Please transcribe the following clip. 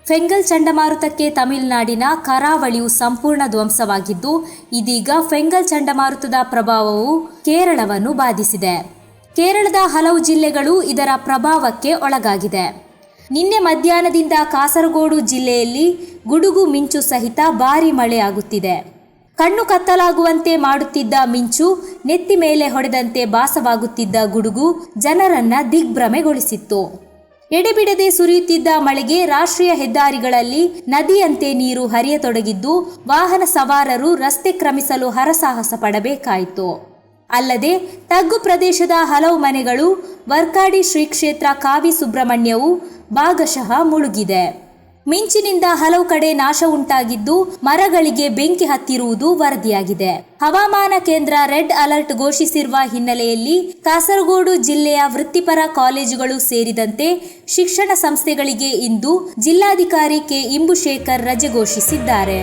ಫೆಂಗಲ್ ಚಂಡಮಾರುತಕ್ಕೆ ತಮಿಳುನಾಡಿನ ಕರಾವಳಿಯು ಸಂಪೂರ್ಣ ಧ್ವಂಸವಾಗಿದ್ದು, ಇದೀಗ ಫೆಂಗಲ್ ಚಂಡಮಾರುತದ ಪ್ರಭಾವವು ಕೇರಳವನ್ನು ಬಾಧಿಸಿದೆ. ಕೇರಳದ ಹಲವು ಜಿಲ್ಲೆಗಳು ಇದರ ಪ್ರಭಾವಕ್ಕೆ ಒಳಗಾಗಿದೆ. ನಿನ್ನೆ ಮಧ್ಯಾಹ್ನದಿಂದ ಕಾಸರಗೋಡು ಜಿಲ್ಲೆಯಲ್ಲಿ ಗುಡುಗು ಮಿಂಚು ಸಹಿತ ಭಾರೀ ಮಳೆಯಾಗುತ್ತಿದೆ. ಕಣ್ಣು ಕತ್ತಲಾಗುವಂತೆ ಮಾಡುತ್ತಿದ್ದ ಮಿಂಚು, ನೆತ್ತಿ ಮೇಲೆ ಹೊಡೆದಂತೆ ಭಾಸವಾಗುತ್ತಿದ್ದ ಗುಡುಗು ಜನರನ್ನ ದಿಗ್ಭ್ರಮೆಗೊಳಿಸಿತ್ತು. ಎಡೆಬಿಡದೆ ಸುರಿಯುತ್ತಿದ್ದ ಮಳೆಗೆ ರಾಷ್ಟ್ರೀಯ ಹೆದ್ದಾರಿಗಳಲ್ಲಿ ನದಿಯಂತೆ ನೀರು ಹರಿಯತೊಡಗಿದ್ದು, ವಾಹನ ಸವಾರರು ರಸ್ತೆ ಕ್ರಮಿಸಲು ಹರಸಾಹಸ ಪಡಬೇಕಾಯಿತು. ಅಲ್ಲದೆ ತಗ್ಗು ಪ್ರದೇಶದ ಹಲವು ಮನೆಗಳು, ವರ್ಕಾಡಿ ಶ್ರೀ ಕ್ಷೇತ್ರ ಕಾವಿ ಸುಬ್ರಹ್ಮಣ್ಯವು ಭಾಗಶಃ ಮುಳುಗಿದೆ. ಮಿಂಚಿನಿಂದ ಹಲವು ಕಡೆ ನಾಶ ಉಂಟಾಗಿದ್ದು, ಮರಗಳಿಗೆ ಬೆಂಕಿ ಹತ್ತಿರುವುದು ವರದಿಯಾಗಿದೆ. ಹವಾಮಾನ ಕೇಂದ್ರ ರೆಡ್ ಅಲರ್ಟ್ ಘೋಷಿಸಿರುವ ಹಿನ್ನೆಲೆಯಲ್ಲಿ ಕಾಸರಗೋಡು ಜಿಲ್ಲೆಯ ವೃತ್ತಿಪರ ಕಾಲೇಜುಗಳು ಸೇರಿದಂತೆ ಶಿಕ್ಷಣ ಸಂಸ್ಥೆಗಳಿಗೆ ಇಂದು ಜಿಲ್ಲಾಧಿಕಾರಿ ಕೆ. ಇಂಬುಶೇಖರ್ ರಜೆ ಘೋಷಿಸಿದ್ದಾರೆ.